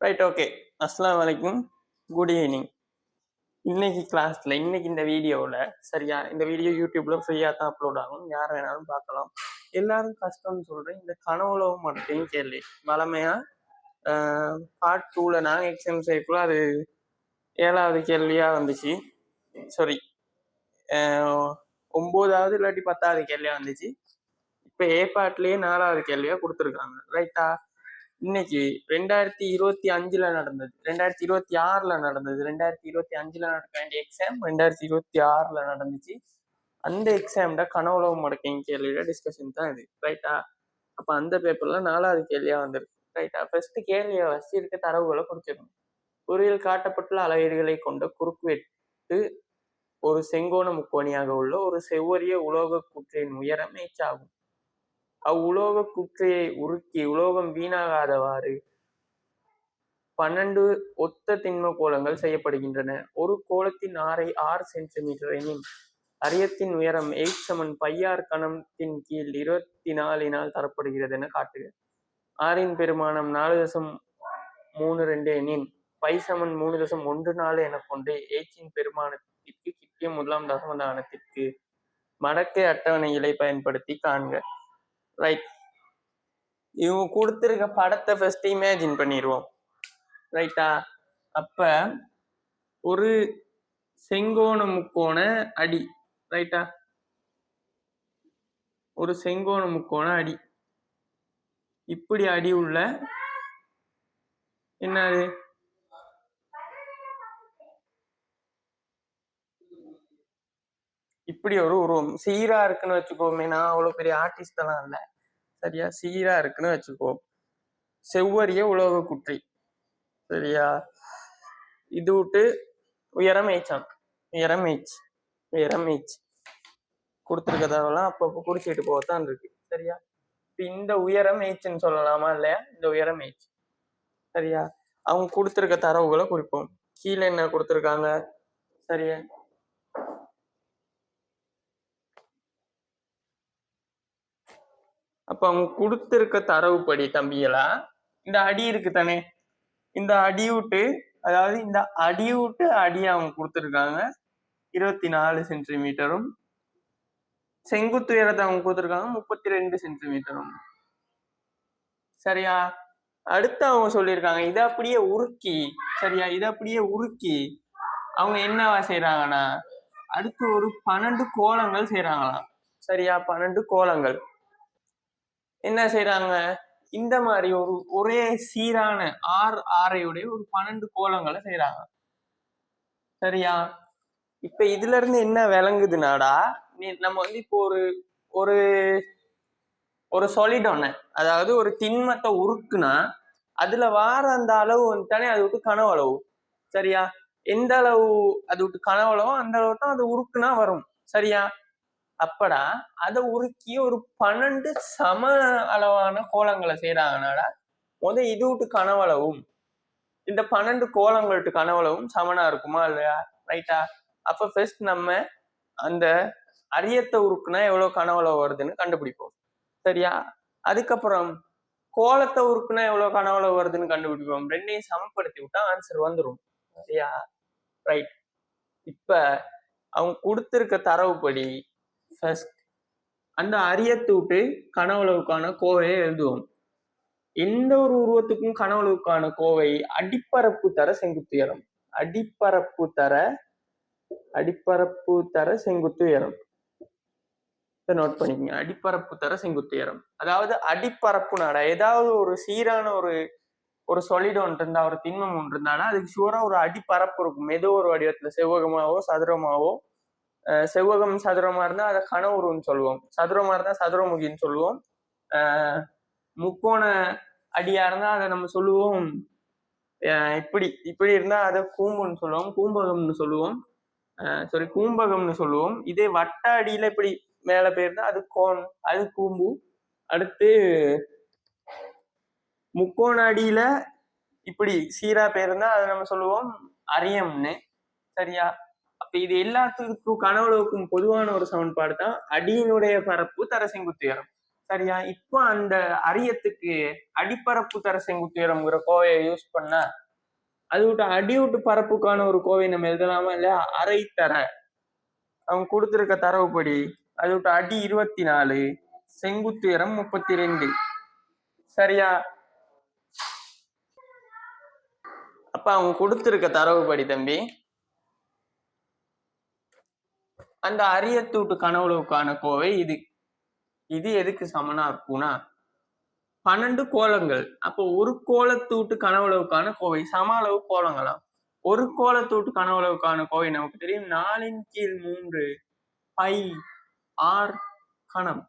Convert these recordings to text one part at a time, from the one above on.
Right, okay. அஸ்ஸலாமு அலைக்கும். Good evening. இன்னைக்கு இந்த வீடியோவில் சரியா, இந்த வீடியோ யூடியூப்ல ஃப்ரீயாக தான் அப்லோட் ஆகும், யார் வேணாலும் பார்க்கலாம். எல்லாரும் கஷ்டம்னு சொல்கிறேன். இந்த கனவுளவு மட்டும் கேள்வி வளமையாக பார்ட் 2ல நாங்கள் எக்ஸாம் செய்யக்குள்ள அது 7வது கேள்வியாக வந்துச்சு. சாரி, 9வது இல்லாட்டி 10வது கேள்வியாக வந்துச்சு. இப்போ ஏ பார்ட்லேயே 4வது கேள்வியாக கொடுத்துருக்காங்க. ரைட்டா? இன்னைக்கு 2025 நடந்தது, 2026 நடந்தது, 2025 நடக்க வேண்டிய எக்ஸாம் 2026 நடந்துச்சு. அந்த எக்ஸாம்ல கனவுளவு மடக்கையும் கேள்வியில டிஸ்கஷன் தான் இது. ரைட்டா? அப்ப அந்த பேப்பர்ல 4வது கேள்வியா வந்திருக்கு. ரைட்டா? ஃபர்ஸ்ட் கேள்வியை வச்சிருக்க தரவுகளை குறிச்சிடணும். பொறியில் காட்டப்பட்டுள்ள அளவீடுகளை கொண்ட குறுக்குவெட்டு ஒரு செங்கோண முக்கோணியாக உள்ள ஒரு செவ்வரிய உலோக குற்றியின் உயரம் h ஆகும். அவ்வுலோக குற்றியை உருக்கி உலோகம் வீணாகாதவாறு 12 ஒத்த திண்ம கோலங்கள் செய்யப்படுகின்றன. ஒரு கோலத்தின் ஆரை 6 சென்டிமீட்டர் எனின் அரியத்தின் உயரம் h = கணத்தின் கீழ் 24 தரப்படுகிறது என காட்டுக. ஆரின் பெருமானம் 4.32 எனின் π = 3.14 என கொண்டு h பெருமானத்திற்கு கிட்டிய முதலாம் தசமதானத்திற்கு மடக்கை அட்டவணைகளை பயன்படுத்தி காண்க. ரைட், இவங்க கொடுத்துருக்க படத்தை ஃபர்ஸ்ட் இமேஜின் பண்ணிடுவோம். ரைட்டா? அப்ப ஒரு செங்கோண முக்கோண அடி. ரைட்டா? ஒரு செங்கோண முக்கோண அடி, இப்படி அடி உள்ள என்னது இப்படி ஒரு உருவம் சீரா இருக்குன்னு வச்சுக்கோமே. நான் அவ்வளவு பெரிய ஆர்டிஸ்ட் எல்லாம் இல்லை, சரியா? சீரா இருக்குன்னு வச்சுக்கோ. செவ்வரிய உலோக குற்றி, சரியா? இது விட்டு உயரம் h, உயரம் h கொடுத்துருக்கதெல்லாம் அப்பப்போ குறிச்சிட்டு போகத்தான் இருக்கு, சரியா? இந்த உயரம் hன்னு சொல்லலாமா இல்லையா? இந்த உயரம் h, சரியா? அவங்க கொடுத்துருக்க தரவுகளை குறிப்போம். கீழே என்ன கொடுத்துருக்காங்க, சரியா? அப்ப அவங்க கொடுத்திருக்க தரவுப்படி தம்பிகளா, இந்த அடி இருக்கு தானே, இந்த அடி விட்டு, அதாவது இந்த அடி விட்டு அடியை அவங்க கொடுத்துருக்காங்க 24 சென்டிமீட்டரும், செங்குத்து உயரத்தை அவங்க கொடுத்துருக்காங்க 32 சென்டிமீட்டரும், சரியா? அடுத்து அவங்க சொல்லியிருக்காங்க இதை அப்படியே உருக்கி, சரியா, இதை அப்படியே உருக்கி அவங்க என்னவா செய்யறாங்கன்னா அடுத்து ஒரு 12 கோலங்கள் செய்யறாங்களாம், சரியா? 12 கோலங்கள் என்ன செய்யறாங்க, இந்த மாதிரி ஒரே சீரான ஆரையுடைய ஒரு 12 கோலங்களை செய்யறாங்க, சரியா? இப்ப இதுல இருந்து என்ன விளங்குதுனாடா, நம்ம இப்போ ஒரு ஒரு சாலிட் ஒண்ணு, அதாவது ஒரு திண்மத்தை உருக்குனா அதுல வார அந்த அளவு வந்துட்டானே அது விட்டு கனவு அளவு, சரியா? எந்த அளவு அது விட்டு கனவு அளவோ அந்த அளவு தான் அது உருக்குனா வரும், சரியா? அப்படா அதை உருக்கி ஒரு 12 சம அளவான கோலங்களை செய்யறாங்கனாடா இது விட்டு கனவளவும் இந்த 12 கோலங்கள்ட்டு கனவளவும் சமனா இருக்குமா இல்லையா? ரைட்டா? அப்ப ஃபர்ஸ்ட் நம்ம அந்த அரியத்தை உருக்குனா எவ்வளவு கனவளவு வருதுன்னு கண்டுபிடிப்போம், சரியா? அதுக்கப்புறம் கோலத்தை உருக்குனா எவ்வளவு கனவளவு வருதுன்னு கண்டுபிடிப்போம். ரெண்டையும் சமப்படுத்தி விட்டா ஆன்சர் வந்துடும், சரியா? ரைட். இப்ப அவங்க கொடுத்திருக்க தரவுப்படி ஃபர்ஸ்ட் அந்த அரியத்தை விட்டு கனவளவுக்கான கோவையை எழுதுவோம். எந்த ஒரு உருவத்துக்கும் கனவளவுக்கான கோவை அடிப்பரப்பு தர செங்குத்துயரம், அடிப்பரப்பு தர செங்குத்துயரம். நோட் பண்ணிக்கங்க, அடிப்பரப்பு தர செங்குத்துயரம். அதாவது அடிப்பரப்பு நாடா ஏதாவது ஒரு சீரான ஒரு சொலிட் ஒன்று இருந்தா, ஒரு திண்மம் ஒன்று இருந்தானா அதுக்கு ஷூரா ஒரு அடிப்பரப்பு இருக்கும், ஏதோ ஒரு வடிவத்துல செவ்வகமாவோ சதுரமாவோ. செவ்வகம் சதுரமா இருந்தா அதை கனவுருன்னு சொல்லுவோம், சதுரமா இருந்தா சதுரமுகின்னு சொல்லுவோம், முக்கோண அடியா இருந்தா அதை நம்ம சொல்லுவோம் இப்படி இருந்தா அதை கூம்புன்னு சொல்லுவோம், கூம்பகம்னு சொல்லுவோம், கூம்பகம்னு சொல்லுவோம். இதே வட்ட அடியில இப்படி மேல போயிருந்தா அது அது கூம்பு. அடுத்து முக்கோண அடியில இப்படி சீரா போயிருந்தா அதை நம்ம சொல்லுவோம் அரியம்னு, சரியா? அப்ப இது எல்லாத்துக்கும் கனவளவுக்கும் பொதுவான ஒரு சமன்பாடு தான் அடியினுடைய பரப்பு தர செங்குத்துயரம். சரியா? இப்போ அந்த அரியத்துக்கு அடிப்பரப்பு தர செங்குத்து உயரம்ங்கிற கோவையை யூஸ் பண்ணா அது விட்டு அடி விட்டு பரப்புக்கான ஒரு கோவை நம்ம எழுதலாமா இல்லையா? அரை தர அவங்க கொடுத்திருக்க தரவுப்படி அது விட்டு அடி 24, செங்குத்து உயரம் 32. சரியா? அப்ப அவங்க கொடுத்திருக்க தரவுப்படி தம்பி அந்த அரியத்தூட்டு கனவுளவுக்கான கோவை இது. இது எதுக்கு சமனா இருக்கும்னா 12 கோலங்கள். அப்போ ஒரு கோலத்தூட்டு கனவுளவுக்கான கோவை சம அளவு கோலங்களாம். ஒரு கோலத்தூட்டு கனவுளவுக்கான கோவை நமக்கு தெரியும் 4/3 பை ஆர் கணம்.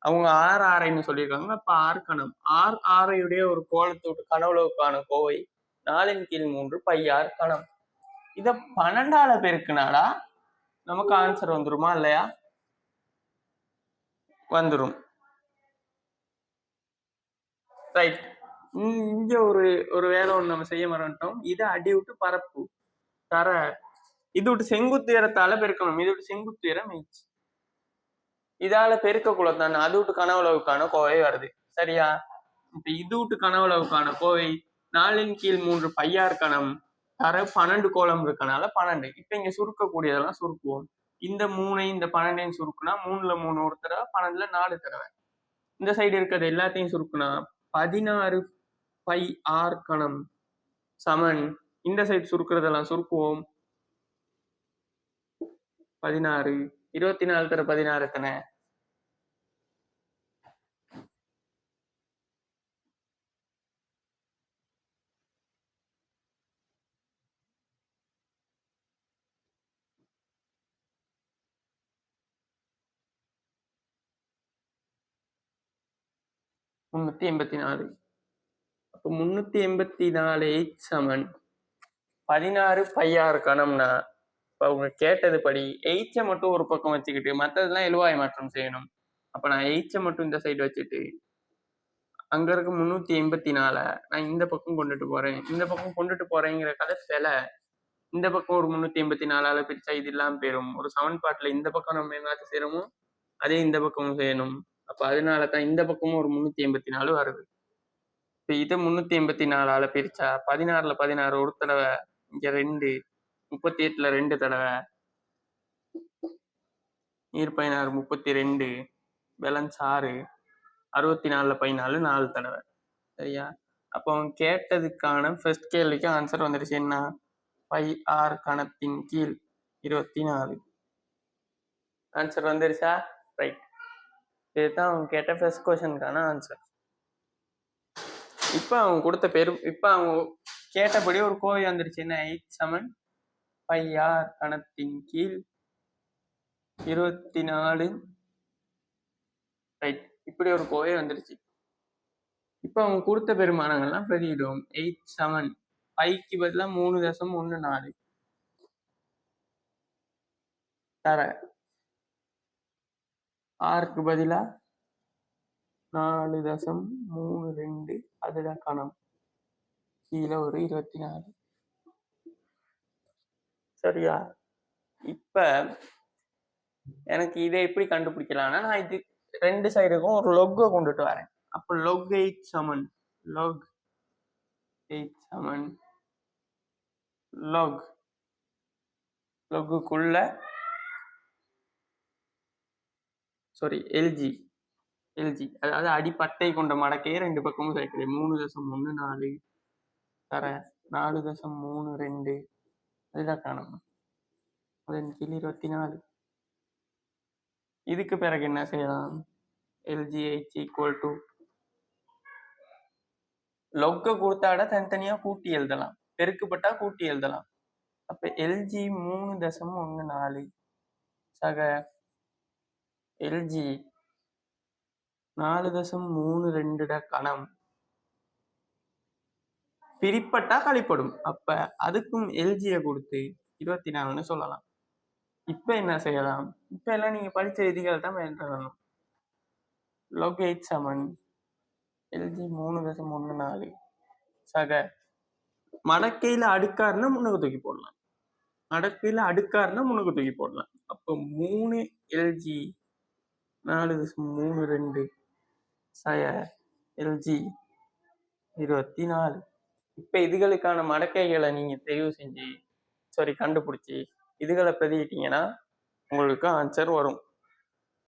அவங்க ஆர் ஆரைன்னு சொல்லியிருக்காங்க. அப்ப ஆர் கணம். ஆர் ஆரையுடைய ஒரு கோலத்தூட்டு கனவுளவுக்கான கோவை 4/3 பை ஆர் கணம். இத 12ஆல பெருக்குனாடா நமக்கு ஆன்சர் வந்துருமா இல்லையா? வந்துரும். ரைட். இங்க ஒரு வேலை ஒண்ணு நம்ம செய்ய மறந்துட்டோம். இதை அடி விட்டு பரப்பு தர இது விட்டு செங்குத்து உயரத்தால பெருக்கணும். இது விட்டு செங்குத்து உயரம் h. இதால பெருக்க குலத்தான் அது விட்டு கனவுளவுக்கான கோவை வருது. சரியா? இப்ப இது விட்டு கனவுளவுக்கான கோவை 4/3 பையார் கணம் தர 12 கோலம் இருக்கனால 12. இப்ப இங்க சுருக்கக்கூடியதெல்லாம் சுருக்குவோம். இந்த 3 இந்த 12 சுருக்குனா 3ல 3 ஒரு தடவை 12ல 4 தடவை. இந்த சைடு இருக்கிறது எல்லாத்தையும் சுருக்குனா 16 பை ஆர் கணம் சமன் இந்த சைடு சுருக்குறதெல்லாம் சுருக்குவோம் 16. 24 தர 16 எத்தனை? 384. அப்ப 384 h சமன் 16 பை ஆர் கணம்னா இப்ப அவங்க கேட்டது படி h மட்டும் ஒரு பக்கம் வச்சுக்கிட்டு மற்றதெல்லாம் எழுவாய் மாற்றம் செய்யணும். அப்ப நான் h மட்டும் இந்த சைடு வச்சுட்டு அங்க இருக்க 384 நான் இந்த பக்கம் கொண்டுட்டு போறேன். இந்த பக்கம் கொண்டுட்டு போறேங்கிற கதை சில இந்த பக்கம் ஒரு 384ஆல பிரிச்சா இது இல்லாம போயிரும். ஒரு சமன்பாட்டுல இந்த பக்கம் நம்ம எங்காச்சும் செய்யறோமோ அதே இந்த பக்கமும் செய்யணும். அப்ப அதனாலதான் இந்த பக்கமும் ஒரு 384 வருது. இப்ப இதை 384ஆல பிரிச்சா 16ல 16 ஒரு தடவை, இங்க 2, 38ல 2 தடவை, நீர் 16 32, பேலன்ஸ் 6, 64ல 14 4 தடவை. சரியா? அப்போ அவன் கேட்டதுக்கான ஃபர்ஸ்ட் கேள்விக்கு ஆன்சர் வந்துருச்சு. என்ன? பை ஆர் கணத்தின் கீழ் 24. ஆன்சர் வந்துருச்சா? ரைட். இதுதான் அவங்க கேட்ட ஃபர்ஸ்ட் கொஸ்டினுக்கான ஆன்சர். இப்ப அவங்க கொடுத்த இப்ப அவங்க கேட்டபடி ஒரு கோவை வந்துருச்சு. என்ன? h சமன் பை ஆர் கணத்தின் கீழ் 24. ரைட். இப்படி ஒரு கோவை வந்துருச்சு. இப்ப அவங்க கொடுத்த பெருமானங்கள்லாம் பிரதியிடுவோம். h சமன் பைக்கு பதிலா 3.14 தர ஆருக்கு பதிலா 4.32 அதுல கணம் கீழே ஒரு 24. சரியா? இப்ப எனக்கு இதை எப்படி கண்டுபிடிக்கலாம்னா நான் இது ரெண்டு சைடுக்கும் ஒரு லொக்கை கொண்டுட்டு வரேன். அப்ப log h சமன் log லொக்குள்ள எல்ஜி அதாவது அடிப்பட்டை கொண்ட மடக்கையை ரெண்டு பக்கமும் சேர்க்கிறேன். 3.14 தர 4.32 அதுதான் காணும். அதன் கீழ் 24. இதுக்கு பிறகு என்ன செய்யலாம்? LGH ஈக்குவல் டு லொக்க கொடுத்தாட தனித்தனியா கூட்டி எழுதலாம், பெருக்குப்பட்டா கூட்டி எழுதலாம். அப்ப LG 3.14 சக LG 4.32 கணம் பிரிப்பட்டா கழிப்படும். அப்ப அதுக்கும் LGயை கொடுத்து 24ன்னு சொல்லலாம். இப்ப என்ன செய்யலாம்? இப்ப எல்லாம் நீங்க படிச்ச விதிகள் தான் எழுதணும். log h சமன் LG 3.14 சக மடக்கையில அடுக்காருன்னா முன்னுக்கு தூக்கி போடலாம், மடக்கையில அடுக்காருன்னா முன்னுக்கு தூக்கி போடலாம். அப்போ 3 LG 4/3 சய எல்ஜி 24. இப்ப இதுகளுக்கான மடக்கைகளை நீங்க தெரிவு செஞ்சு கண்டுபிடிச்சி இதுகளை பிரதியிட்டீங்கன்னா உங்களுக்கு ஆன்சர் வரும்.